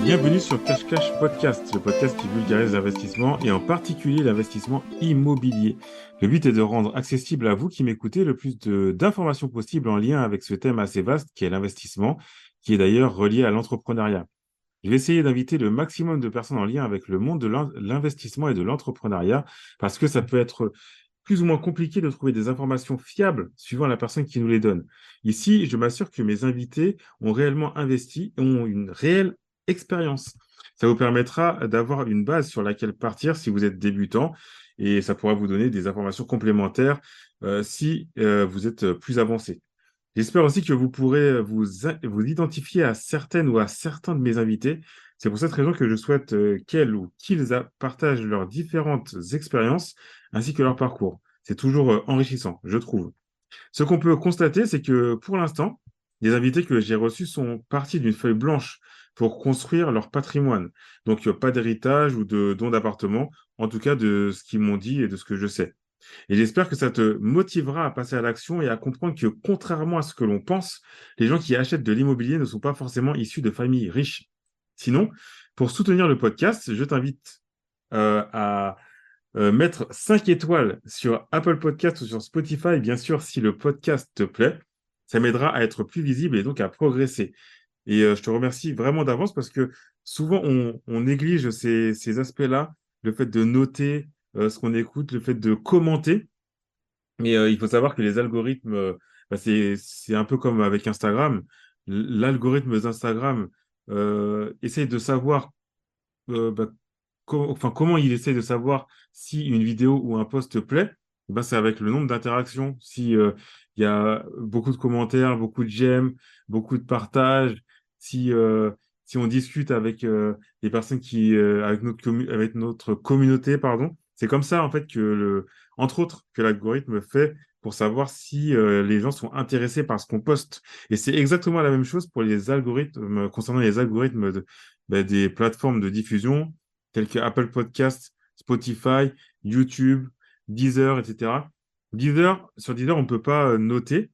Bienvenue sur Cash Cash Podcast, le podcast qui vulgarise l'investissement et en particulier l'investissement immobilier. Le but est de rendre accessible à vous qui m'écoutez le plus d'informations possibles en lien avec ce thème assez vaste qui est l'investissement, qui est d'ailleurs relié à l'entrepreneuriat. Je vais essayer d'inviter le maximum de personnes en lien avec le monde de l'investissement et de l'entrepreneuriat parce que ça peut être plus ou moins compliqué de trouver des informations fiables suivant la personne qui nous les donne. Ici, je m'assure que mes invités ont réellement investi et ont une réelle expérience. Ça vous permettra d'avoir une base sur laquelle partir si vous êtes débutant et ça pourra vous donner des informations complémentaires si vous êtes plus avancé. J'espère aussi que vous pourrez vous identifier à certaines ou à certains de mes invités. C'est pour cette raison que je souhaite qu'elles ou qu'ils partagent leurs différentes expériences ainsi que leur parcours. C'est toujours enrichissant, je trouve. Ce qu'on peut constater, c'est que pour l'instant, les invités que j'ai reçus sont partis d'une feuille blanche pour construire leur patrimoine. Donc, pas d'héritage ou de don d'appartement, en tout cas de ce qu'ils m'ont dit et de ce que je sais. Et j'espère que ça te motivera à passer à l'action et à comprendre que contrairement à ce que l'on pense, les gens qui achètent de l'immobilier ne sont pas forcément issus de familles riches. Sinon, pour soutenir le podcast, je t'invite à mettre 5 étoiles sur Apple Podcast ou sur Spotify, bien sûr, si le podcast te plaît. Ça m'aidera à être plus visible et donc à progresser. Et je te remercie vraiment d'avance parce que souvent, on néglige ces aspects-là, le fait de noter ce qu'on écoute, le fait de commenter. Mais il faut savoir que les algorithmes, bah, c'est un peu comme avec Instagram. L'algorithme d'Instagram essaye de savoir bah, comment il essaie de savoir si une vidéo ou un post te plaît. Bah, c'est avec le nombre d'interactions. Si il y a beaucoup de commentaires, beaucoup de j'aime, beaucoup de partages, si si on discute avec les personnes avec notre communauté, pardon, c'est comme ça en fait entre autres, que l'algorithme fait pour savoir si les gens sont intéressés par ce qu'on poste. Et c'est exactement la même chose pour les algorithmes, concernant les algorithmes des plateformes de diffusion tels que Apple Podcasts, Spotify, YouTube, Deezer, etc. Sur Deezer, on ne peut pas noter,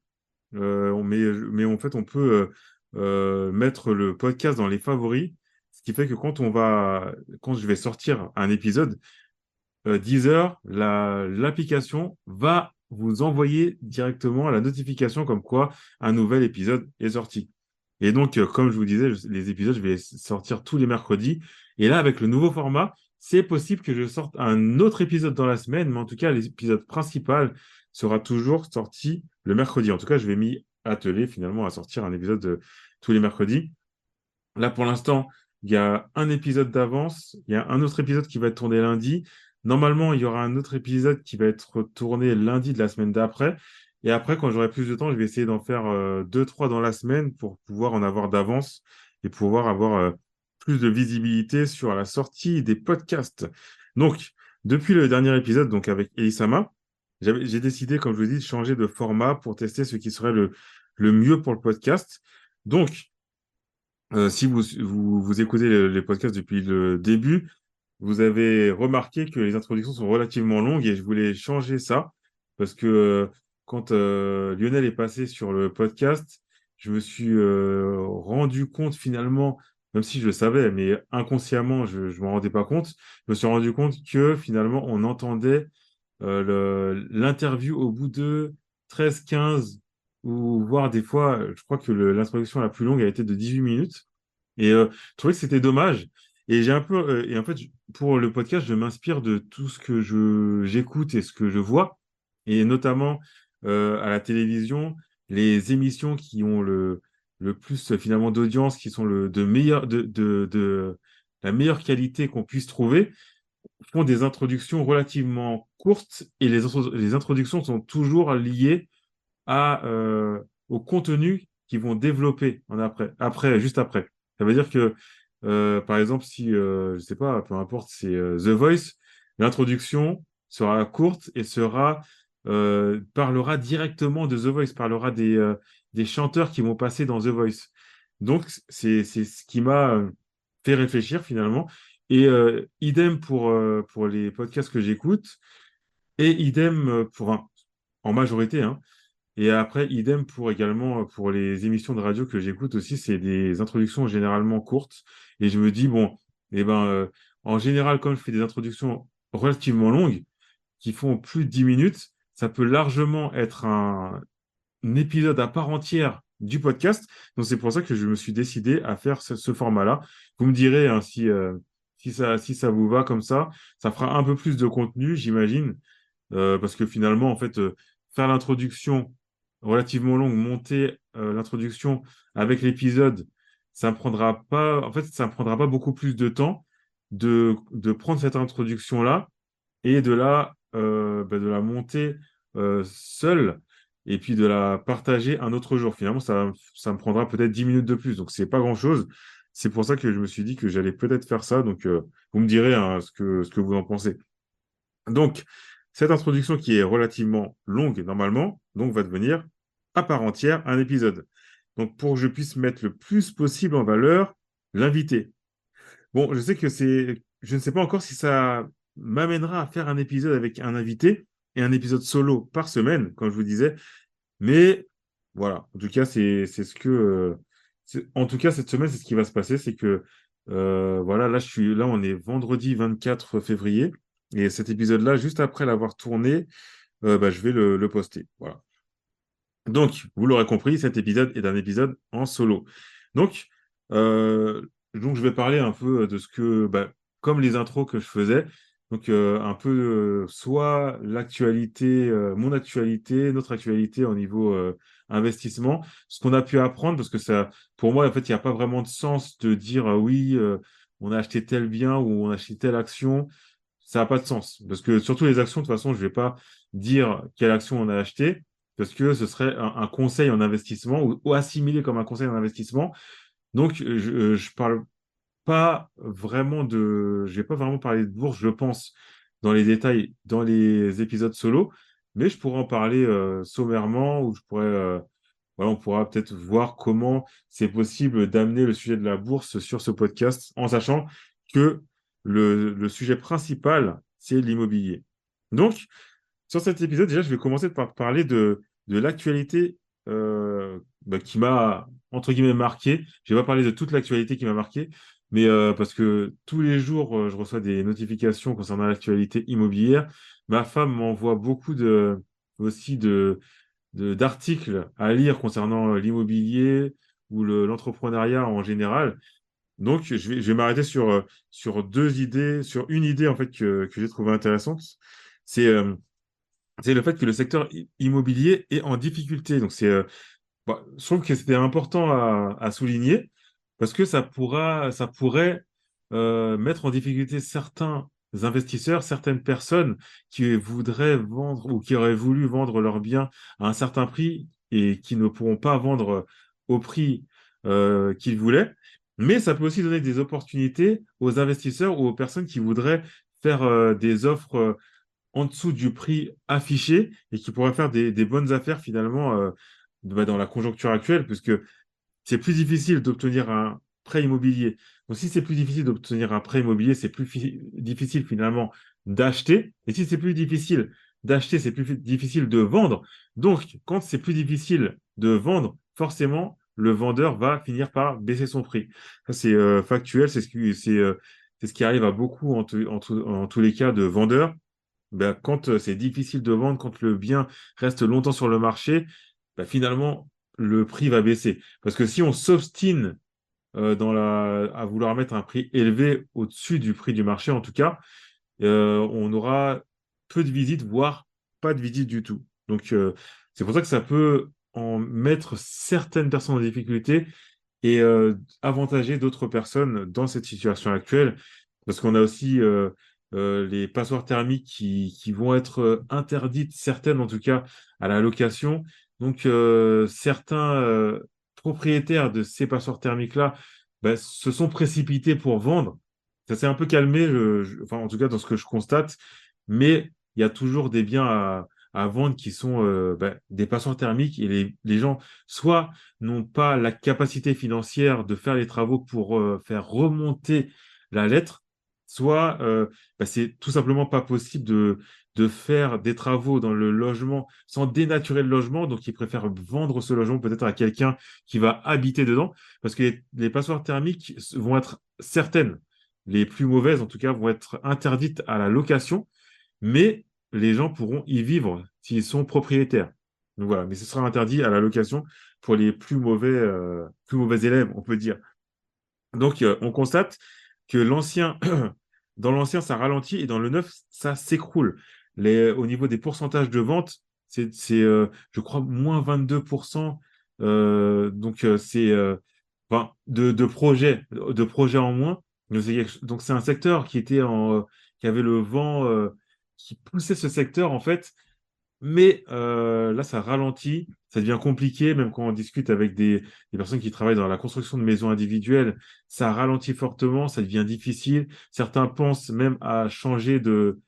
mais en fait, on peut mettre le podcast dans les favoris, ce qui fait que quand je vais sortir un épisode, Deezer, l'application va vous envoyer directement la notification comme quoi un nouvel épisode est sorti. Et donc, comme je vous disais, les épisodes, je vais sortir tous les mercredis. Et là, avec le nouveau format, c'est possible que je sorte un autre épisode dans la semaine, mais en tout cas, l'épisode principal sera toujours sorti le mercredi. En tout cas, je vais m'y atteler finalement à sortir un épisode tous les mercredis. Là, pour l'instant, il y a un épisode d'avance, il y a un autre épisode qui va être tourné lundi. Normalement, il y aura un autre épisode qui va être tourné lundi de la semaine d'après. Et après, quand j'aurai plus de temps, je vais essayer d'en faire deux, trois dans la semaine pour pouvoir en avoir d'avance et pouvoir avoir plus de visibilité sur la sortie des podcasts. Donc, depuis le dernier épisode, donc avec Elisama, j'ai décidé, comme je vous dis, de changer de format pour tester ce qui serait le mieux pour le podcast. Donc, si vous écoutez les podcasts depuis le début, vous avez remarqué que les introductions sont relativement longues et je voulais changer ça parce que quand Lionel est passé sur le podcast, je me suis rendu compte finalement, même si je le savais, mais inconsciemment, je ne m'en rendais pas compte, je me suis rendu compte que finalement, on entendait l'interview au bout de 13, 15 ou voire des fois, je crois que l'introduction la plus longue a été de 18 minutes. Et je trouvais que c'était dommage. Et j'ai un peu, et en fait, pour le podcast, je m'inspire de tout ce que j'écoute et ce que je vois, et notamment à la télévision, les émissions qui ont le plus finalement d'audience, qui sont de la meilleure qualité qu'on puisse trouver font des introductions relativement courtes et les introductions sont toujours liées au contenu qu'ils vont développer juste après. Ça veut dire que, par exemple, si, je sais pas, peu importe, c'est The Voice, l'introduction sera courte et parlera directement de The Voice, parlera des chanteurs qui vont passer dans The Voice. Donc, c'est ce qui m'a fait réfléchir finalement. Et idem pour les podcasts que j'écoute, et idem en majorité, hein, Et après, idem pour également pour les émissions de radio que j'écoute aussi, c'est des introductions généralement courtes. Et je me dis, bon, eh ben, en général, quand je fais des introductions relativement longues, qui font plus de 10 minutes, ça peut largement être un épisode à part entière du podcast. Donc, c'est pour ça que je me suis décidé à faire ce format-là. Vous me direz hein, si ça vous va comme ça fera un peu plus de contenu, j'imagine, parce que finalement, en fait, faire l'introduction relativement longue, monter l'introduction avec l'épisode, ça me prendra pas beaucoup plus de temps de prendre cette introduction-là et de la monter seule et puis de la partager un autre jour. Finalement, ça me prendra peut-être 10 minutes de plus, donc c'est pas grand-chose. C'est pour ça que je me suis dit que j'allais peut-être faire ça. Donc, vous me direz hein, ce que vous en pensez. Donc, cette introduction qui est relativement longue normalement, donc va devenir à part entière un épisode. Donc, pour que je puisse mettre le plus possible en valeur l'invité. Bon, je ne sais pas encore si ça m'amènera à faire un épisode avec un invité et un épisode solo par semaine, comme je vous disais. Mais voilà, en tout cas, en tout cas, cette semaine, c'est ce qui va se passer, c'est que voilà, là, on est vendredi 24 février, et cet épisode-là, juste après l'avoir tourné, je vais le poster. Voilà. Donc, vous l'aurez compris, cet épisode est un épisode en solo. Donc, euh, donc je vais parler un peu de comme les intros que je faisais, donc un peu soit l'actualité, mon actualité, notre actualité au niveau investissement, ce qu'on a pu apprendre, parce que ça, pour moi, en fait, il n'y a pas vraiment de sens de dire oui, on a acheté tel bien ou on a acheté telle action. Ça n'a pas de sens. Parce que surtout les actions, de toute façon, je ne vais pas dire quelle action on a acheté, parce que ce serait un conseil en investissement ou assimilé comme un conseil en investissement. Donc, je parle pas vraiment je vais pas vraiment parler de bourse, je pense, dans les détails, dans les épisodes solo, mais je pourrais en parler sommairement, ou voilà, on pourra peut-être voir comment c'est possible d'amener le sujet de la bourse sur ce podcast, en sachant que le sujet principal, c'est l'immobilier. Donc, sur cet épisode, déjà, je vais commencer par parler de l'actualité qui m'a, entre guillemets, marqué. Je vais pas parler de toute l'actualité qui m'a marqué, mais parce que tous les jours, je reçois des notifications concernant l'actualité immobilière. Ma femme m'envoie beaucoup aussi d'articles à lire concernant l'immobilier ou l'entrepreneuriat en général. Donc, je vais m'arrêter sur deux idées, sur une idée en fait que j'ai trouvée intéressante. C'est c'est le fait que le secteur immobilier est en difficulté. Donc, je trouve que c'était important à souligner parce que ça pourrait mettre en difficulté certains investisseurs, certaines personnes qui voudraient vendre ou qui auraient voulu vendre leurs biens à un certain prix et qui ne pourront pas vendre au prix qu'ils voulaient. Mais ça peut aussi donner des opportunités aux investisseurs ou aux personnes qui voudraient faire des offres en dessous du prix affiché et qui pourraient faire des bonnes affaires finalement dans la conjoncture actuelle, puisque c'est plus difficile d'obtenir un prêt immobilier. Donc, si c'est plus difficile d'obtenir un prêt immobilier, c'est plus difficile finalement d'acheter. Et si c'est plus difficile d'acheter, c'est plus difficile de vendre. Donc, quand c'est plus difficile de vendre, forcément, le vendeur va finir par baisser son prix. Ça, c'est factuel, c'est ce qui arrive à beaucoup en tous les cas de vendeurs. Ben, quand c'est difficile de vendre, quand le bien reste longtemps sur le marché, ben, finalement, le prix va baisser. Parce que si on s'obstine à vouloir mettre un prix élevé au-dessus du prix du marché, en tout cas, on aura peu de visites, voire pas de visites du tout. Donc, c'est pour ça que ça peut en mettre certaines personnes en difficulté et avantager d'autres personnes dans cette situation actuelle. Parce qu'on a aussi les passoires thermiques qui vont être interdites, certaines en tout cas, à la location. Donc, certains propriétaires de ces passoires thermiques-là se sont précipités pour vendre. Ça s'est un peu calmé, enfin, en tout cas dans ce que je constate, mais il y a toujours des biens à vendre qui sont des passoires thermiques et les gens soit n'ont pas la capacité financière de faire les travaux pour faire remonter la lettre, soit c'est tout simplement pas possible de faire des travaux dans le logement sans dénaturer le logement. Donc, ils préfèrent vendre ce logement peut-être à quelqu'un qui va habiter dedans parce que les passoires thermiques vont être certaines, les plus mauvaises en tout cas, vont être interdites à la location, mais les gens pourront y vivre s'ils sont propriétaires. Donc voilà, mais ce sera interdit à la location pour les plus mauvais élèves, on peut dire. Donc, on constate que dans l'ancien, ça ralentit et dans le neuf, ça s'écroule. Au niveau des pourcentages de vente, je crois, moins 22%. Enfin, de projets en moins. Donc, c'est un secteur qui avait le vent, qui poussait ce secteur, en fait, mais là, ça ralentit, ça devient compliqué, même quand on discute avec des personnes qui travaillent dans la construction de maisons individuelles, ça ralentit fortement, ça devient difficile. Certains pensent même à changer de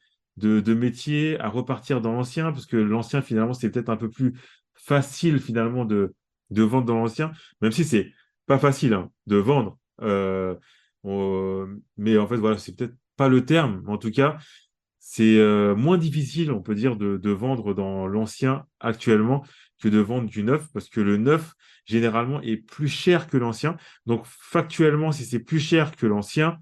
métier, à repartir dans l'ancien, parce que l'ancien, finalement, c'est peut-être un peu plus facile, finalement, de vendre dans l'ancien, même si c'est pas facile hein, de vendre. Mais en fait, voilà, c'est peut-être pas le terme, mais en tout cas, c'est moins difficile, on peut dire, de vendre dans l'ancien actuellement que de vendre du neuf, parce que le neuf, généralement, est plus cher que l'ancien. Donc, factuellement, si c'est plus cher que l'ancien,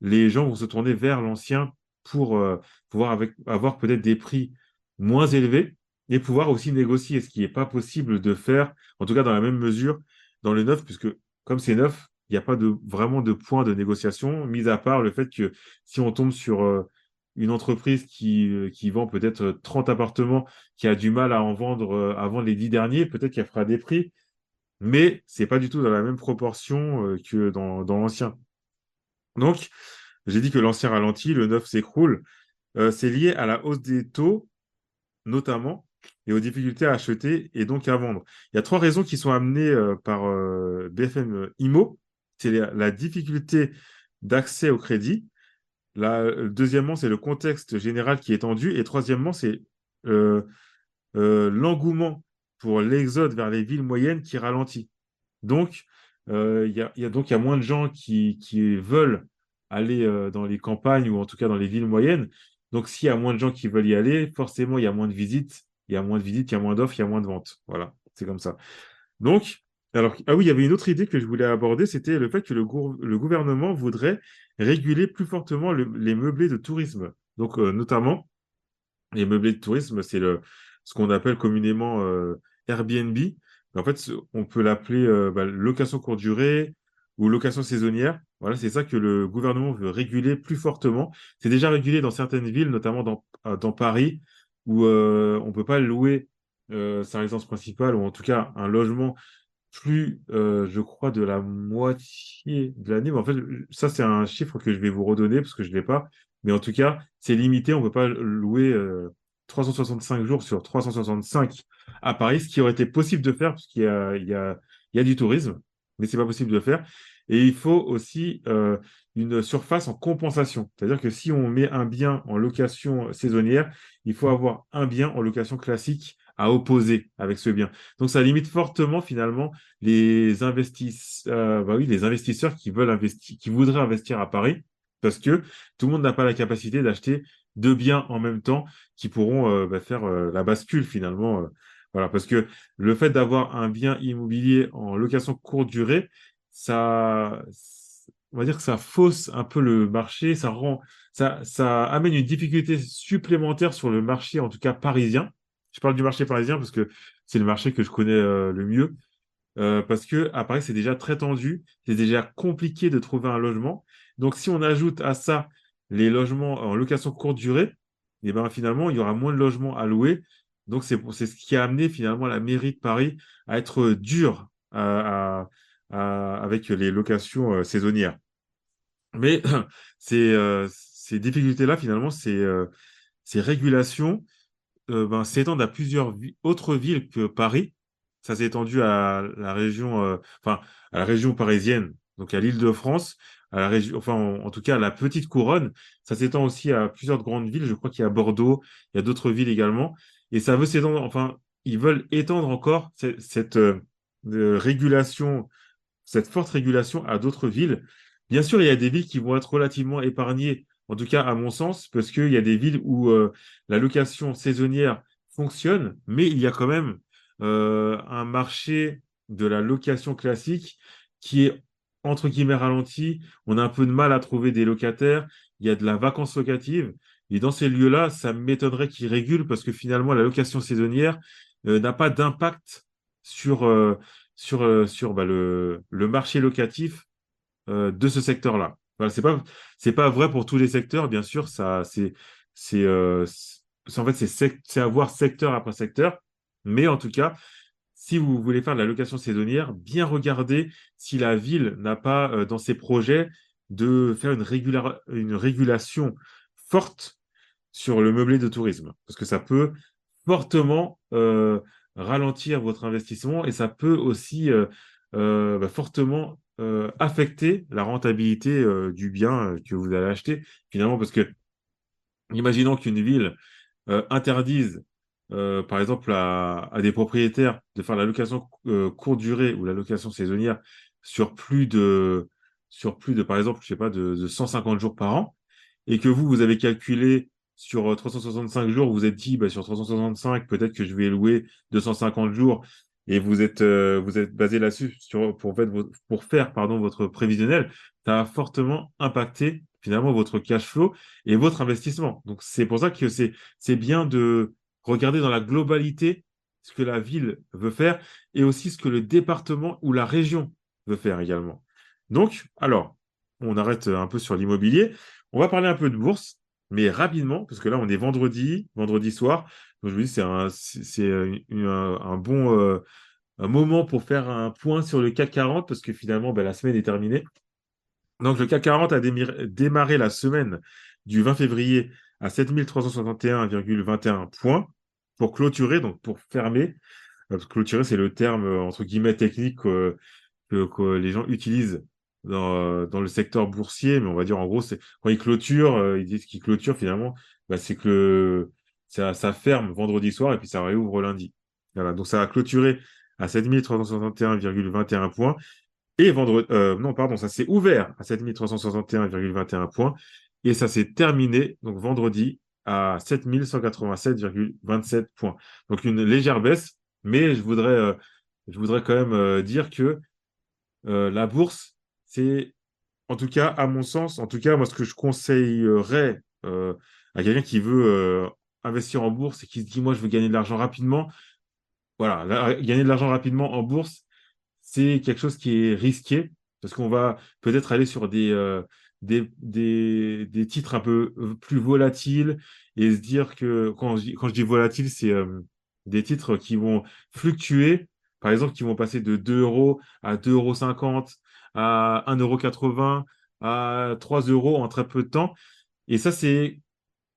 les gens vont se tourner vers l'ancien pour pouvoir avoir peut-être des prix moins élevés et pouvoir aussi négocier, ce qui n'est pas possible de faire, en tout cas dans la même mesure, dans le neuf, puisque comme c'est neuf, il n'y a pas vraiment de point de négociation, mis à part le fait que si on tombe sur une entreprise qui vend peut-être 30 appartements, qui a du mal à en vendre avant les 10 derniers, peut-être qu'elle fera des prix, mais c'est pas du tout dans la même proportion que dans l'ancien. Donc, j'ai dit que l'ancien ralentit, le neuf s'écroule. C'est lié à la hausse des taux, notamment, et aux difficultés à acheter et donc à vendre. Il y a trois raisons qui sont amenées par BFM Imo. C'est la difficulté d'accès au crédit. Deuxièmement, c'est le contexte général qui est tendu. Et troisièmement, c'est euh, l'engouement pour l'exode vers les villes moyennes qui ralentit. Donc, il y a moins de gens qui veulent aller dans les campagnes ou en tout cas dans les villes moyennes. Donc, s'il y a moins de gens qui veulent y aller, forcément, il y a moins de visites. Il y a moins de visites, il y a moins d'offres, il y a moins de ventes. Voilà, c'est comme ça. Donc, alors, ah oui, il y avait une autre idée que je voulais aborder, c'était le fait que le gouvernement voudrait réguler plus fortement les meublés de tourisme. Donc, notamment, les meublés de tourisme, ce qu'on appelle communément Airbnb. En fait, on peut l'appeler location courte durée ou location saisonnière. Voilà, c'est ça que le gouvernement veut réguler plus fortement. C'est déjà régulé dans certaines villes, notamment dans Paris, où on ne peut pas louer sa résidence principale ou en tout cas un logement plus, je crois, de la moitié de l'année. Mais en fait, ça, c'est un chiffre que je vais vous redonner parce que je ne l'ai pas. Mais en tout cas, c'est limité. On ne peut pas louer 365 jours sur 365 à Paris, ce qui aurait été possible de faire parce qu'il y a du tourisme, mais c'est pas possible de faire. Et il faut aussi une surface en compensation. C'est-à-dire que si on met un bien en location saisonnière, il faut avoir un bien en location classique à opposer avec ce bien. Donc, ça limite fortement finalement les investisseurs qui veulent investir, qui voudraient investir à Paris, parce que tout le monde n'a pas la capacité d'acheter deux biens en même temps qui pourront faire la bascule finalement. Voilà, parce que le fait d'avoir un bien immobilier en location courte durée, ça, on va dire que ça fausse un peu le marché, ça amène une difficulté supplémentaire sur le marché, en tout cas parisien. Je parle du marché parisien parce que c'est le marché que je connais le mieux. Parce que à Paris, c'est déjà très tendu, c'est déjà compliqué de trouver un logement. Donc, si on ajoute à ça les logements en location courte durée, et ben finalement, il y aura moins de logements à louer. Donc, c'est ce qui a amené finalement la mairie de Paris à être dure avec les locations saisonnières. Mais ces difficultés-là, finalement, ces régulations s'étendent à plusieurs autres villes que Paris. Ça s'est étendu à la région, enfin, à la région parisienne, donc à l'Île-de-France, à la région, enfin, en tout cas, à la petite couronne. Ça s'étend aussi à plusieurs grandes villes. Je crois qu'il y a Bordeaux, il y a d'autres villes également. Et ça veut s'étendre, enfin, ils veulent étendre encore cette régulation, cette forte régulation à d'autres villes. Bien sûr, il y a des villes qui vont être relativement épargnées en tout cas à mon sens, parce qu'il y a des villes où la location saisonnière fonctionne, mais il y a quand même un marché de la location classique qui est entre guillemets ralenti. On a un peu de mal à trouver des locataires. Il y a de la vacance locative. Et dans ces lieux-là, ça m'étonnerait qu'ils régulent parce que finalement, la location saisonnière n'a pas d'impact sur, sur le marché locatif de ce secteur-là. Voilà, c'est pas vrai pour tous les secteurs, bien sûr. En fait, c'est à voir secteur après secteur. Mais en tout cas, si vous voulez faire de la location saisonnière, bien regarder si la ville n'a pas dans ses projets de faire une régulation forte sur le meublé de tourisme. Parce que ça peut fortement ralentir votre investissement et ça peut aussi fortement affecter la rentabilité du bien que vous allez acheter. Finalement, parce que imaginons qu'une ville interdisent, par exemple, à des propriétaires de faire la location courte durée ou la location saisonnière sur par exemple, je sais pas, de 150 jours par an, et que vous avez calculé sur 365 jours, vous vous êtes dit, bah, sur 365, peut-être que je vais louer 250 jours, et vous êtes basé là-dessus pour faire, pardon, votre prévisionnel, ça a fortement impacté finalement votre cash flow et votre investissement. Donc, c'est pour ça que c'est bien de regarder dans la globalité ce que la ville veut faire et aussi ce que le département ou la région veut faire également. Donc, alors, on arrête un peu sur l'immobilier. On va parler un peu de bourse, mais rapidement, parce que là, on est vendredi soir. Donc, je me dis, un bon un moment pour faire un point sur le CAC 40, parce que finalement, ben, la semaine est terminée. Donc, le CAC 40 a démarré la semaine du 20 février à 7361,21 points pour clôturer, donc pour fermer. Clôturer, c'est le terme, entre guillemets, technique que les gens utilisent dans le secteur boursier. Mais on va dire, en gros, c'est quand ils clôturent, ils disent qu'ils clôturent, finalement, bah, c'est que ça ferme vendredi soir et puis ça réouvre lundi. Voilà, donc ça a clôturé à 7361,21 points. Et vendredi, non, pardon, ça s'est ouvert à 7361,21 points et ça s'est terminé, donc vendredi, à 7187,27 points. Donc une légère baisse, mais je voudrais quand même dire que la bourse, c'est, en tout cas, à mon sens, en tout cas, moi, ce que je conseillerais à quelqu'un qui veut investir en bourse et qui se dit, moi, je veux gagner de l'argent rapidement, voilà, gagner de l'argent rapidement en bourse, c'est quelque chose qui est risqué parce qu'on va peut-être aller sur des titres un peu plus volatiles et se dire que quand je dis volatile, c'est des titres qui vont fluctuer, par exemple, qui vont passer de 2 euros à 2,50 € à 1,80 € à 3 euros en très peu de temps. Et ça,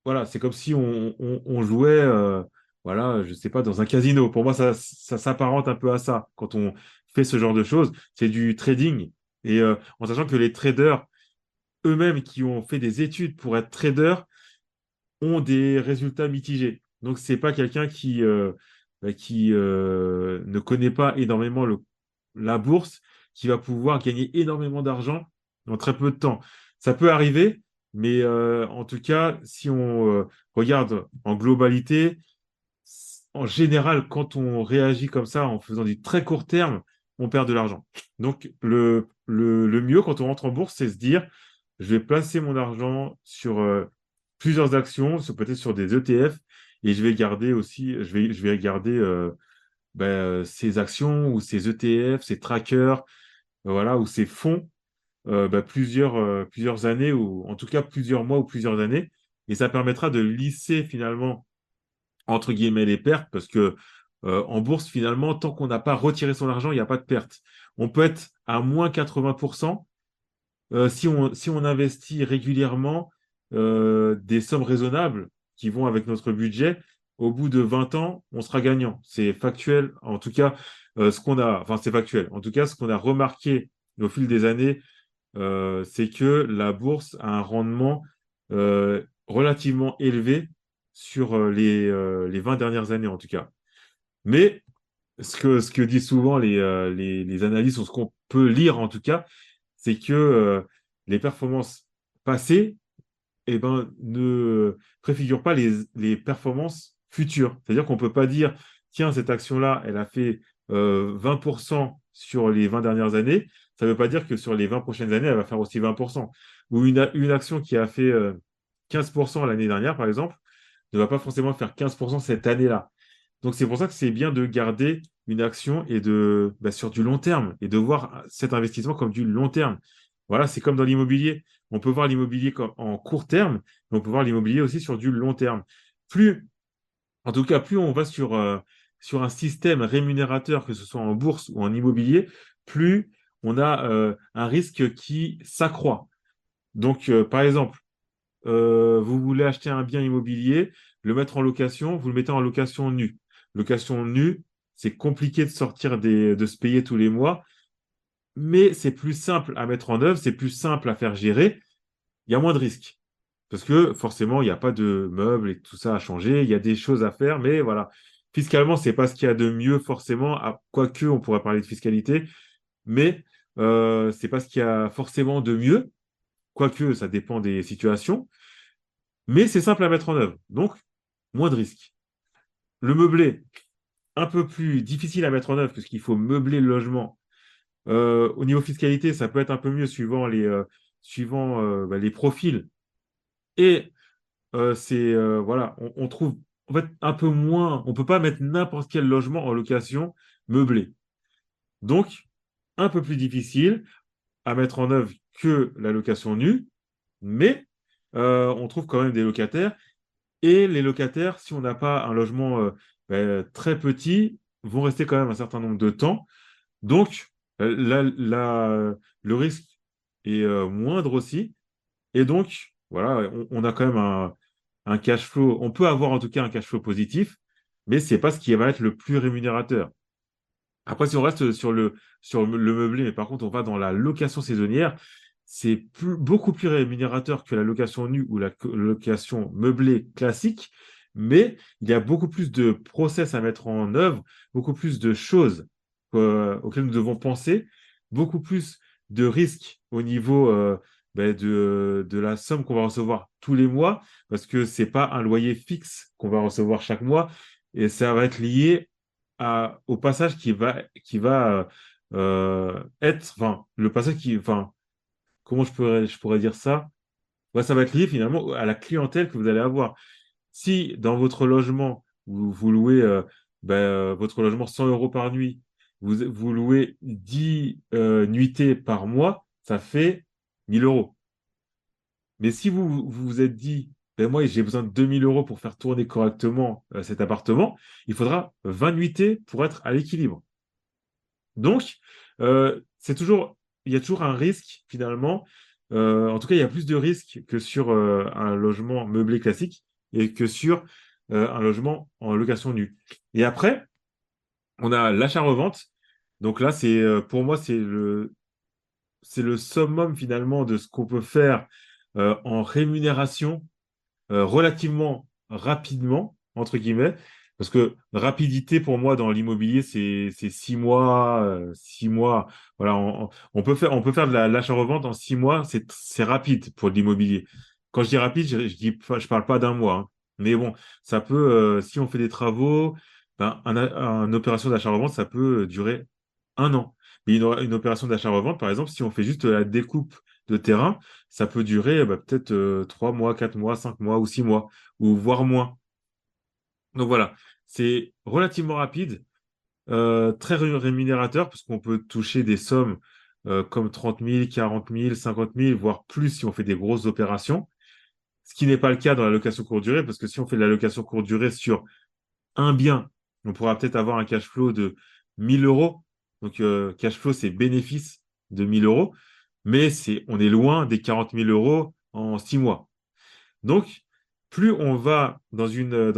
voilà, c'est comme si on jouait, voilà, je sais pas, dans un casino. Pour moi, ça s'apparente un peu à ça. Quand on fait ce genre de choses, c'est du trading. Et en sachant que les traders eux-mêmes qui ont fait des études pour être traders ont des résultats mitigés. Donc, c'est pas quelqu'un qui ne connaît pas énormément la bourse qui va pouvoir gagner énormément d'argent en très peu de temps. Ça peut arriver, mais en tout cas, si on regarde en globalité, en général, quand on réagit comme ça en faisant du très court terme, on perd de l'argent. Donc, le mieux quand on rentre en bourse, c'est se dire, je vais placer mon argent sur plusieurs actions, peut-être sur des ETF, et je vais garder aussi, je vais garder ces actions ou ces ETF, ces trackers, voilà, ou ces fonds plusieurs années ou en tout cas plusieurs mois ou plusieurs années. Et ça permettra de lisser finalement, entre guillemets, les pertes parce que en bourse, finalement, tant qu'on n'a pas retiré son argent, il n'y a pas de perte. On peut être à moins 80% si on investit régulièrement des sommes raisonnables qui vont avec notre budget. Au bout de 20 ans, on sera gagnant. C'est factuel. En tout cas, enfin, c'est factuel. En tout cas, ce qu'on a remarqué au fil des années, c'est que la bourse a un rendement relativement élevé sur les 20 dernières années, en tout cas. Mais ce que disent souvent les analystes, ou ce qu'on peut lire en tout cas, c'est que les performances passées eh ben, ne préfigure pas les performances futures. C'est-à-dire qu'on ne peut pas dire, tiens, cette action-là, elle a fait 20% sur les 20 dernières années. Ça ne veut pas dire que sur les 20 prochaines années, elle va faire aussi 20%. Ou une action qui a fait 15% l'année dernière, par exemple, ne va pas forcément faire 15% cette année-là. Donc, c'est pour ça que c'est bien de garder une action et sur du long terme et de voir cet investissement comme du long terme. Voilà, c'est comme dans l'immobilier. On peut voir l'immobilier en court terme, mais on peut voir l'immobilier aussi sur du long terme. Plus, En tout cas, plus on va sur un système rémunérateur, que ce soit en bourse ou en immobilier, plus on a un risque qui s'accroît. Donc, par exemple, vous voulez acheter un bien immobilier, le mettre en location, vous le mettez en location nue. Location nue, c'est compliqué de sortir de se payer tous les mois, mais c'est plus simple à mettre en œuvre, c'est plus simple à faire gérer, il y a moins de risques. Parce que forcément, il n'y a pas de meubles et tout ça à changer, il y a des choses à faire, mais voilà. Fiscalement, c'est pas ce qu'il y a de mieux forcément, quoique on pourrait parler de fiscalité, mais c'est pas ce qu'il y a forcément de mieux, quoique ça dépend des situations. Mais c'est simple à mettre en œuvre, donc moins de risques. Le meublé, un peu plus difficile à mettre en œuvre parce qu'il faut meubler le logement. Au niveau fiscalité, ça peut être un peu mieux suivant les profils. Et voilà, on trouve en fait un peu moins, on peut pas mettre n'importe quel logement en location meublé. Donc, un peu plus difficile à mettre en œuvre que la location nue, mais on trouve quand même des locataires. Et les locataires, si on n'a pas un logement très petit, vont rester quand même un certain nombre de temps. Donc, le risque est moindre aussi. Et donc, voilà, on a quand même un cash flow. On peut avoir en tout cas un cash flow positif, mais ce n'est pas ce qui va être le plus rémunérateur. Après, si on reste sur le meublé, mais par contre, on va dans la location saisonnière, c'est beaucoup plus rémunérateur que la location nue ou la location meublée classique, mais il y a beaucoup plus de process à mettre en œuvre, beaucoup plus de choses auxquelles nous devons penser, beaucoup plus de risques au niveau de la somme qu'on va recevoir tous les mois, parce que c'est pas un loyer fixe qu'on va recevoir chaque mois, et ça va être lié au passage qui va être, enfin, le passage enfin, comment je pourrais dire ça? Ouais, ça va être lié finalement à la clientèle que vous allez avoir. Si dans votre logement, vous louez votre logement 100 euros par nuit, vous louez 10 nuitées par mois, ça fait 1 000 euros. Mais si vous vous êtes dit, ben moi j'ai besoin de 2 000 euros pour faire tourner correctement cet appartement, il faudra 20 nuitées pour être à l'équilibre. Donc, il y a toujours un risque finalement. En tout cas, il y a plus de risques que sur un logement meublé classique et que sur un logement en location nue. Et après, on a l'achat-revente. Donc là, pour moi, c'est le summum finalement de ce qu'on peut faire en rémunération relativement rapidement, entre guillemets, parce que rapidité pour moi dans l'immobilier, c'est 6 mois, 6 mois. Voilà, on peut faire de l'achat-revente en 6 mois, c'est rapide pour l'immobilier. Quand je dis rapide, je parle pas d'un mois, hein. Mais bon, ça peut, si on fait des travaux, ben, une opération d'achat-revente, ça peut durer un an. Mais une opération d'achat-revente, par exemple, si on fait juste la découpe de terrain, ça peut durer peut-être 3 mois, 4 mois, 5 mois ou 6 mois, ou voire moins. Donc voilà, c'est relativement rapide, très rémunérateur, parce qu'on peut toucher des sommes comme 30 000, 40 000, 50 000, voire plus si on fait des grosses opérations. Ce qui n'est pas le cas dans la location courte durée, parce que si on fait de la location courte durée sur un bien, on pourra peut-être avoir un cash flow de 1 000 euros. Donc, cash flow, c'est bénéfice de 1 000 euros, mais on est loin des 40 000 euros en 6 mois. Donc, plus on va dans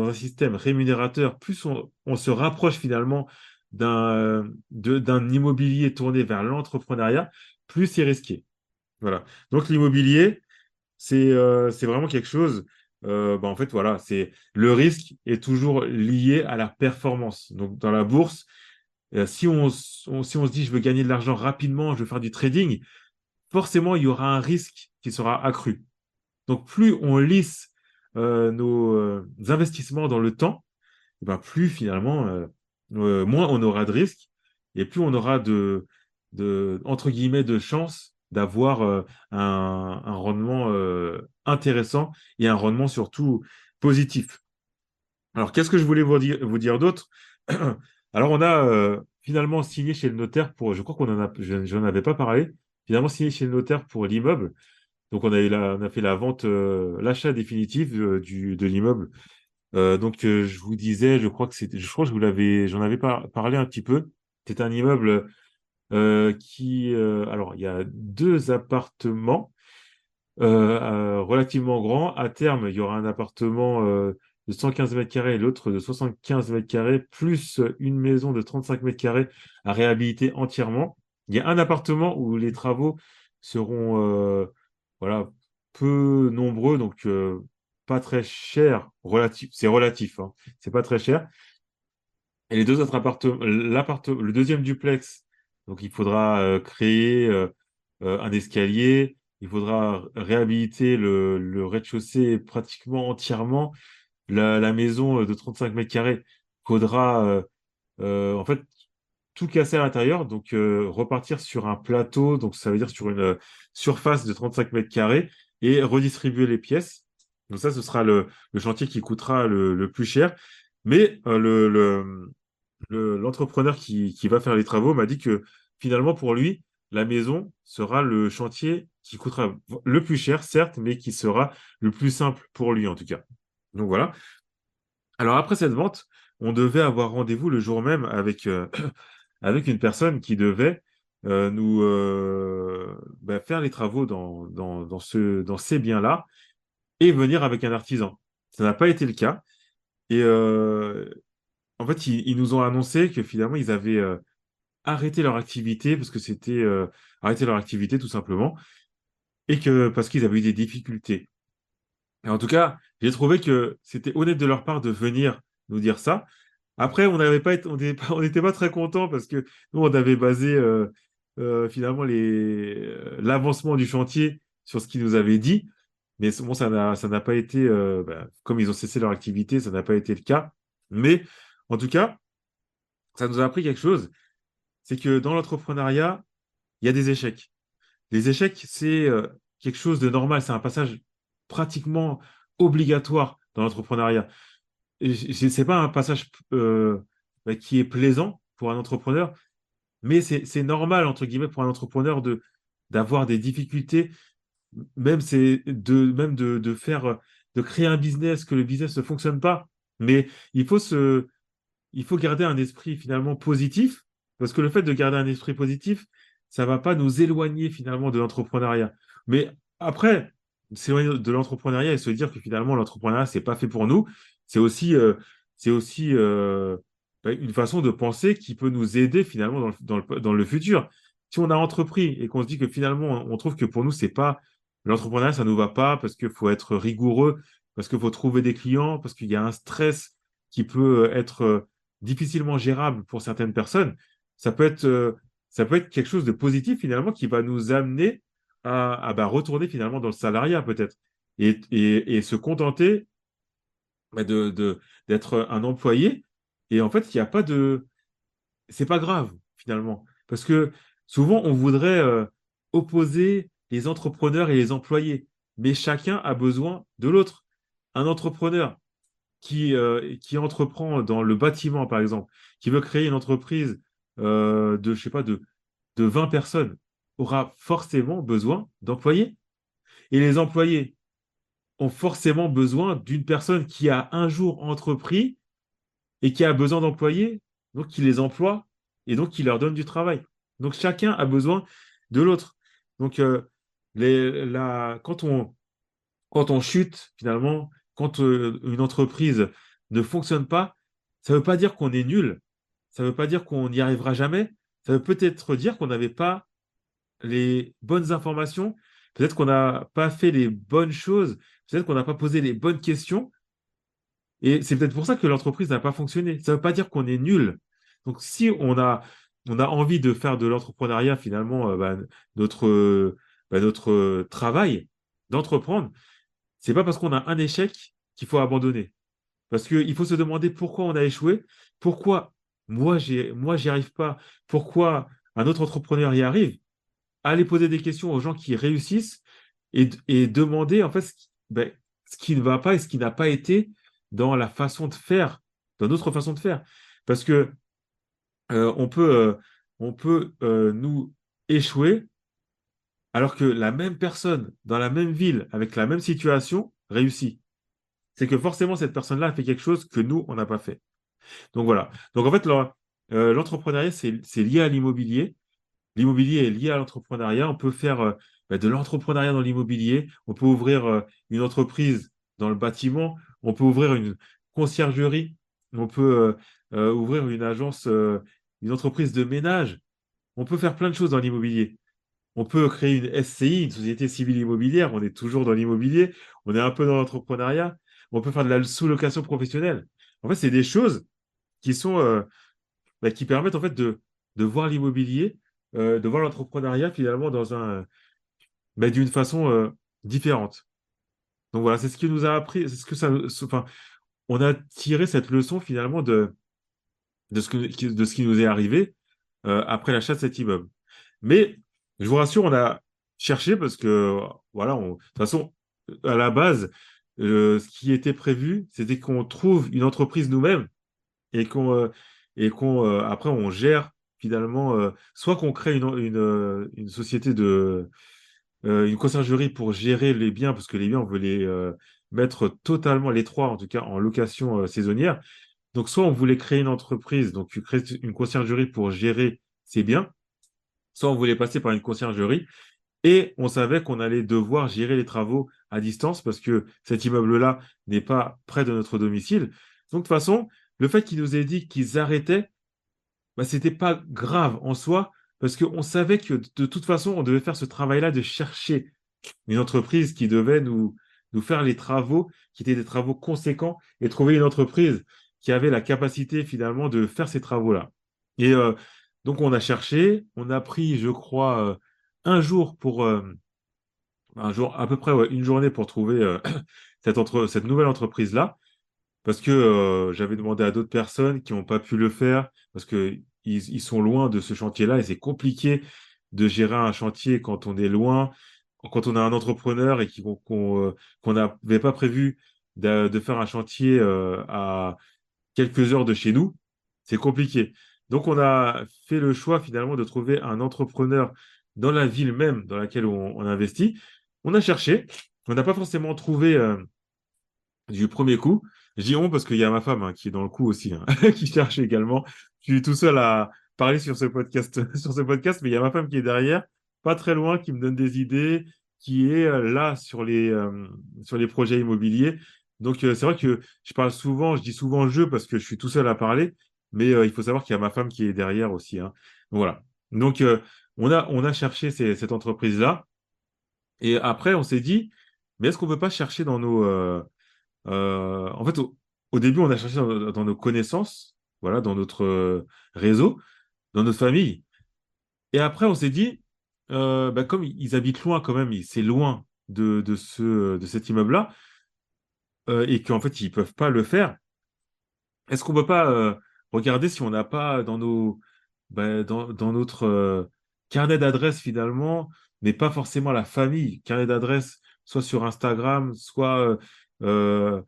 un système rémunérateur, plus on se rapproche finalement d'un immobilier tourné vers l'entrepreneuriat, plus c'est risqué. Voilà. Donc, l'immobilier, c'est vraiment quelque chose. En fait, voilà, le risque est toujours lié à la performance. Donc, dans la bourse, si on se dit je veux gagner de l'argent rapidement, je veux faire du trading, forcément, il y aura un risque qui sera accru. Donc, plus on lisse nos investissements dans le temps, eh ben, plus finalement, moins on aura de risques et plus on aura entre guillemets, de chances d'avoir un rendement intéressant et un rendement surtout positif. Alors, qu'est-ce que je voulais vous dire d'autre? Alors, on a finalement signé chez le notaire pour, je crois qu'on en a, j'en avais pas parlé, finalement signé chez le notaire pour l'immeuble. Donc, on a fait la vente, l'achat définitif de l'immeuble. Je vous disais, je crois que j'en avais parlé un petit peu. C'est un immeuble alors, il y a deux appartements relativement grands. À terme, il y aura un appartement de 115 mètres carrés et l'autre de 75 mètres carrés, plus une maison de 35 mètres carrés à réhabiliter entièrement. Il y a un appartement où les travaux seront voilà, peu nombreux, donc pas très cher. C'est relatif, hein. C'est pas très cher. Et les deux autres appartements, le deuxième duplex, donc il faudra créer un escalier, il faudra réhabiliter le rez-de-chaussée pratiquement entièrement. La maison de 35 mètres carrés, faudra en fait tout casser à l'intérieur, donc repartir sur un plateau, donc ça veut dire sur une surface de 35 mètres carrés et redistribuer les pièces. Donc ça, ce sera le chantier qui coûtera le plus cher. Mais l'entrepreneur qui va faire les travaux m'a dit que finalement, pour lui, la maison sera le chantier qui coûtera le plus cher, certes, mais qui sera le plus simple pour lui, en tout cas. Donc voilà. Alors après cette vente, on devait avoir rendez-vous le jour même avec, avec une personne qui devait nous faire les travaux dans ces biens-là et venir avec un artisan. Ça n'a pas été le cas. Et en fait, ils nous ont annoncé que finalement, ils avaient arrêté leur activité parce que c'était arrêter leur activité tout simplement et que parce qu'ils avaient eu des difficultés. Et en tout cas, j'ai trouvé que c'était honnête de leur part de venir nous dire ça. Après, on n'avait pas été, on n'était pas très contents parce que nous, on avait basé finalement l'avancement du chantier sur ce qu'ils nous avaient dit. Mais bon, ça n'a pas été, comme ils ont cessé leur activité, ça n'a pas été le cas. Mais en tout cas, ça nous a appris quelque chose, c'est que dans l'entrepreneuriat, il y a des échecs. Les échecs, c'est quelque chose de normal, c'est un passage pratiquement obligatoire dans l'entrepreneuriat. C'est pas un passage qui est plaisant pour un entrepreneur, mais c'est normal, entre guillemets, pour un entrepreneur d'avoir des difficultés, même de faire, de créer un business, que le business ne fonctionne pas. Mais il faut garder un esprit finalement positif, parce que le fait de garder un esprit positif, ça va pas nous éloigner finalement de l'entrepreneuriat. Mais après, s'éloigner de l'entrepreneuriat et se dire que finalement l'entrepreneuriat, c'est pas fait pour nous, c'est aussi, une façon de penser qui peut nous aider finalement dans le futur. Si on a entrepris et qu'on se dit que finalement on trouve que pour nous, c'est pas l'entrepreneuriat, ça nous va pas parce qu'il faut être rigoureux, parce qu'il faut trouver des clients, parce qu'il y a un stress qui peut être difficilement gérable pour certaines personnes, ça peut être, euh, ça peut être quelque chose de positif finalement qui va nous amener retourner finalement dans le salariat peut-être et se contenter d'être un employé. Et en fait, il n'y a pas de... C'est pas grave finalement. Parce que souvent, on voudrait opposer les entrepreneurs et les employés. Mais chacun a besoin de l'autre. Un entrepreneur qui entreprend dans le bâtiment, par exemple, qui veut créer une entreprise je sais pas, de 20 personnes, aura forcément besoin d'employés. Et les employés ont forcément besoin d'une personne qui a un jour entrepris et qui a besoin d'employés, donc qui les emploie et donc qui leur donne du travail. Donc chacun a besoin de l'autre. Donc quand on chute, finalement, quand une entreprise ne fonctionne pas, ça ne veut pas dire qu'on est nul, ça ne veut pas dire qu'on n'y arrivera jamais, ça veut peut-être dire qu'on n'avait pas les bonnes informations, peut-être qu'on n'a pas fait les bonnes choses, peut-être qu'on n'a pas posé les bonnes questions, et c'est peut-être pour ça que l'entreprise n'a pas fonctionné. Ça ne veut pas dire qu'on est nul. Donc si on a envie de faire de l'entrepreneuriat, finalement, notre travail, d'entreprendre, C'est pas parce qu'on a un échec qu'il faut abandonner. Parce qu'il faut se demander pourquoi on a échoué, pourquoi moi, j'y arrive pas, pourquoi un autre entrepreneur y arrive. Aller poser des questions aux gens qui réussissent et demander en fait ce qui ne va pas et ce qui n'a pas été dans la façon de faire, dans notre façon de faire. Parce que euh, on peut, euh, nous échouer alors que la même personne dans la même ville avec la même situation réussit. C'est que forcément cette personne-là a fait quelque chose que nous, on n'a pas fait. Donc voilà. Donc en fait, l'entrepreneuriat, c'est lié à l'immobilier. L'immobilier est lié à l'entrepreneuriat. On peut faire de l'entrepreneuriat dans l'immobilier. On peut ouvrir une entreprise dans le bâtiment. On peut ouvrir une conciergerie. On peut ouvrir une agence, une entreprise de ménage. On peut faire plein de choses dans l'immobilier. On peut créer une SCI, une société civile immobilière. On est toujours dans l'immobilier. On est un peu dans l'entrepreneuriat. On peut faire de la sous-location professionnelle. En fait, c'est des choses qui sont qui permettent en fait de voir l'immobilier, de voir l'entrepreneuriat finalement d'une façon différente. Donc voilà, c'est ce qui nous a appris, c'est ce que ça, enfin, on a tiré cette leçon finalement de ce qui nous est arrivé après l'achat de cet immeuble. Mais je vous rassure, on a cherché parce que voilà, de toute façon, à la base, ce qui était prévu, c'était qu'on trouve une entreprise nous-mêmes et qu'on après on gère finalement soit qu'on crée une société une conciergerie pour gérer les biens parce que les biens on veut les mettre totalement les trois en tout cas en location saisonnière. Donc soit on voulait créer une entreprise donc tu crées une conciergerie pour gérer ces biens, soit on voulait passer par une conciergerie et on savait qu'on allait devoir gérer les travaux à distance parce que cet immeuble-là n'est pas près de notre domicile. Donc, de toute façon, le fait qu'ils nous aient dit qu'ils arrêtaient, bah, c'était pas grave en soi parce qu'on savait que de toute façon, on devait faire ce travail-là de chercher une entreprise qui devait nous faire les travaux, qui étaient des travaux conséquents et trouver une entreprise qui avait la capacité finalement de faire ces travaux-là. Et donc, on a cherché, on a pris, je crois, un jour un jour, à peu près ouais, une journée pour trouver cette nouvelle entreprise-là, parce que j'avais demandé à d'autres personnes qui n'ont pas pu le faire, parce que ils sont loin de ce chantier-là et c'est compliqué de gérer un chantier quand on est loin, quand on a un entrepreneur et qu'on n'avait pas prévu de faire un chantier à quelques heures de chez nous, c'est compliqué. Donc, on a fait le choix finalement de trouver un entrepreneur dans la ville même dans laquelle on investit. On a cherché, on n'a pas forcément trouvé du premier coup. Je dis on parce qu'il y a ma femme hein, qui est dans le coup aussi, hein, qui cherche également. Je suis tout seul à parler sur ce podcast, sur ce podcast, mais il y a ma femme qui est derrière, pas très loin, qui me donne des idées, qui est là sur les projets immobiliers. Donc c'est vrai que je parle souvent, je dis souvent je parce que je suis tout seul à parler, mais il faut savoir qu'il y a ma femme qui est derrière aussi, hein. Donc, voilà. Donc on a cherché cette entreprise-là. Et après, on s'est dit, mais est-ce qu'on peut pas chercher dans en fait, au début, on a cherché dans nos connaissances, voilà, dans notre réseau, dans notre famille. Et après, on s'est dit, comme ils habitent loin quand même, c'est loin de cet immeuble-là, et qu'en fait, ils peuvent pas le faire. Est-ce qu'on peut pas regarder si on n'a pas dans notre carnet d'adresses finalement, mais pas forcément la famille, carnet d'adresses, soit sur Instagram, soit d'aller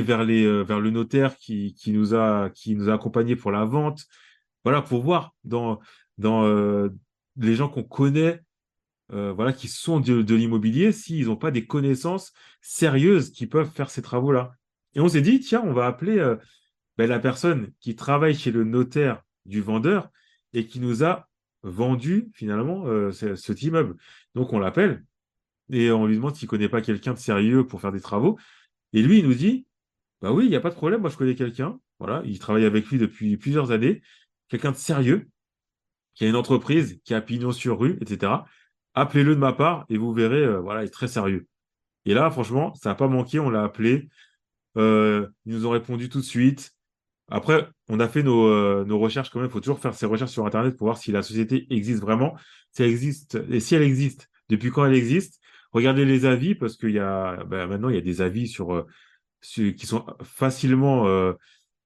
vers le notaire qui nous a accompagnés pour la vente. Voilà, pour voir dans les gens qu'on connaît, voilà, qui sont de l'immobilier, s'ils n'ont pas des connaissances sérieuses qui peuvent faire ces travaux-là. Et on s'est dit, tiens, on va appeler la personne qui travaille chez le notaire du vendeur et qui nous a vendu finalement cet immeuble. Donc on l'appelle et on lui demande s'il ne connaît pas quelqu'un de sérieux pour faire des travaux. Et lui, il nous dit, bah oui, il n'y a pas de problème, moi je connais quelqu'un. Voilà, il travaille avec lui depuis plusieurs années, quelqu'un de sérieux, qui a une entreprise, qui a pignon sur rue, etc. Appelez-le de ma part et vous verrez, voilà, il est très sérieux. Et là, franchement, ça n'a pas manqué, on l'a appelé. Ils nous ont répondu tout de suite. Après, on a fait nos recherches quand même. Il faut toujours faire ses recherches sur Internet pour voir si la société existe vraiment. Si elle existe, et si elle existe, depuis quand elle existe. Regardez les avis parce qu'il y a maintenant il y a des avis qui sont facilement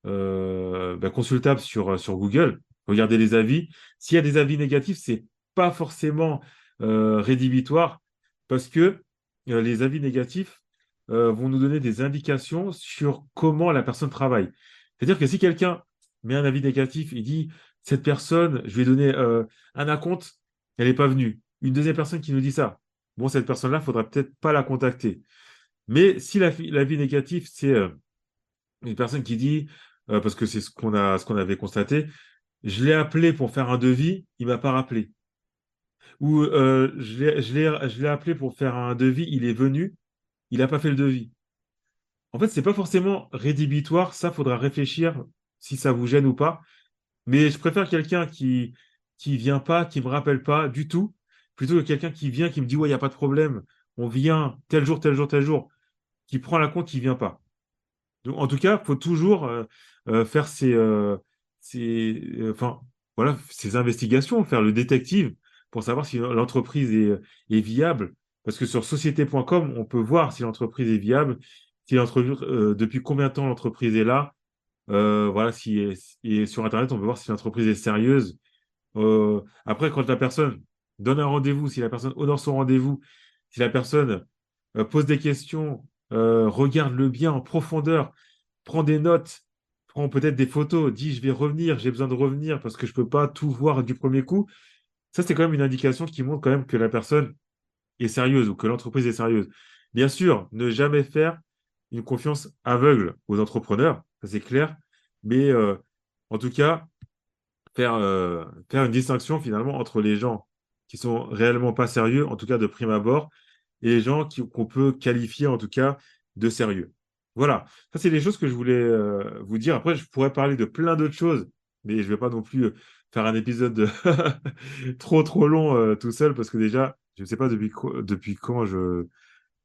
consultables sur Google. Regardez les avis. S'il y a des avis négatifs, c'est pas forcément rédhibitoire parce que les avis négatifs vont nous donner des indications sur comment la personne travaille. C'est-à-dire que si quelqu'un met un avis négatif, il dit cette personne, je vais donner un acompte, elle n'est pas venue. Une deuxième personne qui nous dit ça. Bon, cette personne-là, il faudra peut-être pas la contacter. Mais si l'avis négatif, c'est une personne qui dit, parce que c'est ce qu'on avait constaté, je l'ai appelé pour faire un devis, il m'a pas rappelé. Ou je l'ai appelé pour faire un devis, il est venu, il n'a pas fait le devis. En fait, c'est pas forcément rédhibitoire, ça, faudra réfléchir si ça vous gêne ou pas. Mais je préfère quelqu'un qui vient pas, qui me rappelle pas du tout, plutôt que quelqu'un qui vient, qui me dit, ouais, il n'y a pas de problème, on vient tel jour, tel jour, tel jour, qui prend la compte, qui vient pas. Donc, en tout cas, il faut toujours faire enfin, voilà, ces investigations, faire le détective pour savoir si l'entreprise est viable. Parce que sur société.com, on peut voir si l'entreprise est viable, si depuis combien de temps l'entreprise est là. Voilà, et sur Internet, on peut voir si l'entreprise est sérieuse. Après, quand la personne donne un rendez-vous, si la personne honore son rendez-vous, si la personne pose des questions, regarde-le bien en profondeur, prend des notes, prend peut-être des photos, dit je vais revenir, j'ai besoin de revenir parce que je ne peux pas tout voir du premier coup. Ça, c'est quand même une indication qui montre quand même que la personne est sérieuse ou que l'entreprise est sérieuse. Bien sûr, ne jamais faire une confiance aveugle aux entrepreneurs, ça c'est clair, mais en tout cas, faire une distinction finalement entre les gens qui sont réellement pas sérieux, en tout cas de prime abord, et les gens qu'on peut qualifier en tout cas de sérieux. Voilà, ça c'est les choses que je voulais vous dire. Après, je pourrais parler de plein d'autres choses, mais je ne vais pas non plus faire un épisode trop long tout seul, parce que déjà, je ne sais pas depuis quand je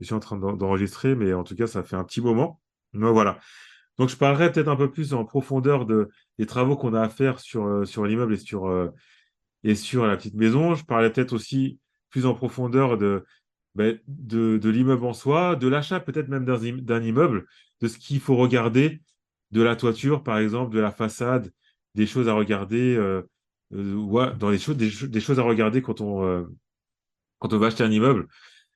suis en train d'enregistrer, mais en tout cas, ça fait un petit moment. Mais voilà. Donc, je parlerai peut-être un peu plus en profondeur des travaux qu'on a à faire sur l'immeuble et sur la petite maison. Je parlerai peut-être aussi plus en profondeur de l'immeuble en soi, de l'achat peut-être même d'un immeuble, de ce qu'il faut regarder, de la toiture, par exemple, de la façade, des choses à regarder, ouais, dans des choses à regarder quand on va acheter un immeuble.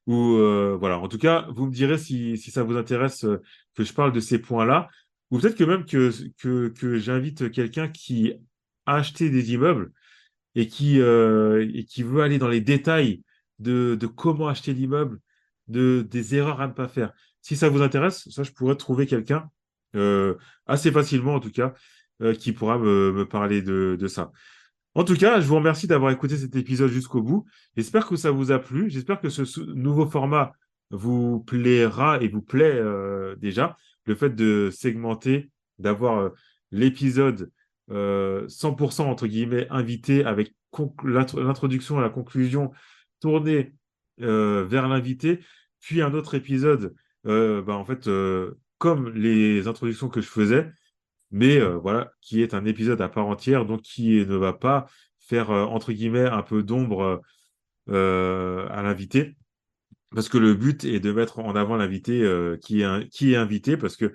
Ou voilà. En tout cas, vous me direz si ça vous intéresse que je parle de ces points-là, ou peut-être que même que j'invite quelqu'un qui a acheté des immeubles et qui veut aller dans les détails de comment acheter l'immeuble, des erreurs à ne pas faire. Si ça vous intéresse, ça, je pourrais trouver quelqu'un assez facilement, en tout cas, qui pourra me parler de ça. En tout cas, je vous remercie d'avoir écouté cet épisode jusqu'au bout. J'espère que ça vous a plu. J'espère que ce nouveau format vous plaira et vous plaît déjà. Le fait de segmenter, d'avoir l'épisode 100% entre guillemets invité avec l'introduction et la conclusion tournée vers l'invité, puis un autre épisode, en fait, comme les introductions que je faisais mais voilà, qui est un épisode à part entière, donc qui ne va pas faire, entre guillemets, un peu d'ombre à l'invité, parce que le but est de mettre en avant l'invité qui est invité, parce que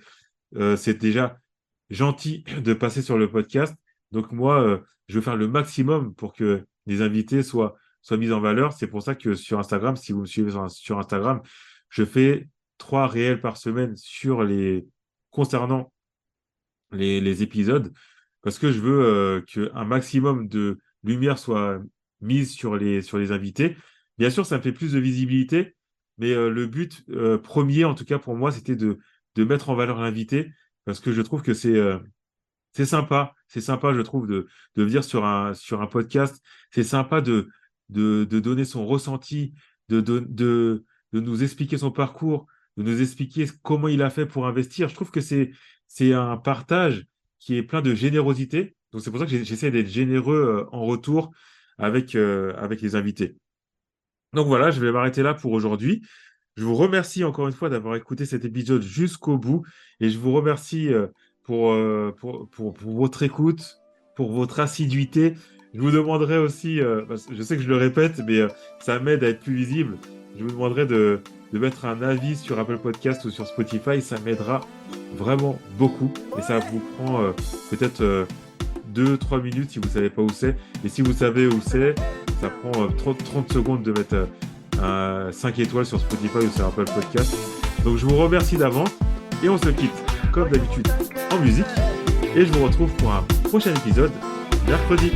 c'est déjà gentil de passer sur le podcast. Donc moi, je veux faire le maximum pour que les invités soient mis en valeur. C'est pour ça que sur Instagram, si vous me suivez sur Instagram, je fais 3 réels par semaine concernant les épisodes parce que je veux qu'un maximum de lumière soit mise sur les invités. Bien sûr, ça me fait plus de visibilité, mais le but premier, en tout cas pour moi, c'était de mettre en valeur l'invité parce que je trouve que c'est sympa, je trouve, de venir sur un podcast. C'est sympa de donner son ressenti, de nous expliquer son parcours, de nous expliquer comment il a fait pour investir. Je trouve que c'est un partage qui est plein de générosité. Donc, c'est pour ça que j'essaie d'être généreux en retour avec les invités. Donc voilà, je vais m'arrêter là pour aujourd'hui. Je vous remercie encore une fois d'avoir écouté cet épisode jusqu'au bout et je vous remercie pour votre écoute, pour votre assiduité. Je vous demanderai aussi, parce que je sais que je le répète, mais ça m'aide à être plus visible, je vous demanderai de mettre un avis sur Apple Podcast ou sur Spotify. Ça m'aidera vraiment beaucoup. Et ça vous prend peut-être 2-3 minutes si vous ne savez pas où c'est. Et si vous savez où c'est, ça prend 30 secondes de mettre 5 étoiles sur Spotify ou sur Apple Podcast. Donc je vous remercie d'avance et on se quitte comme d'habitude en musique. Et je vous retrouve pour un prochain épisode mercredi.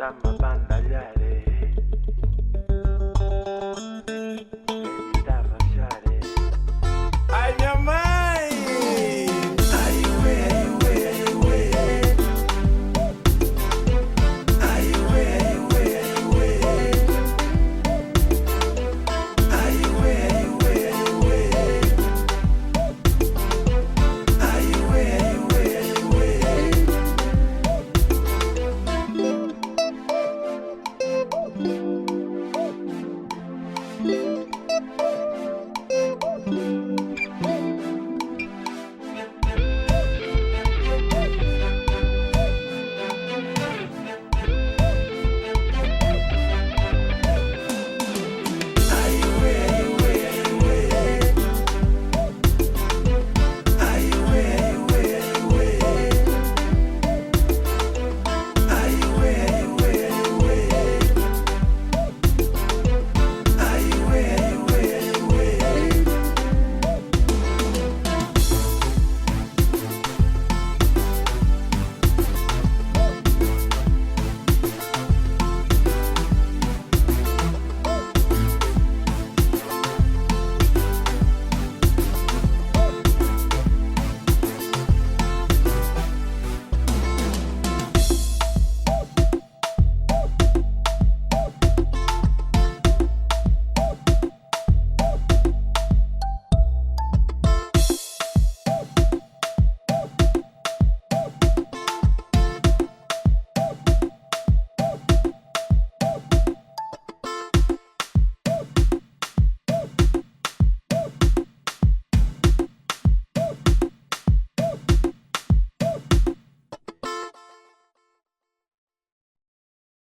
Dama.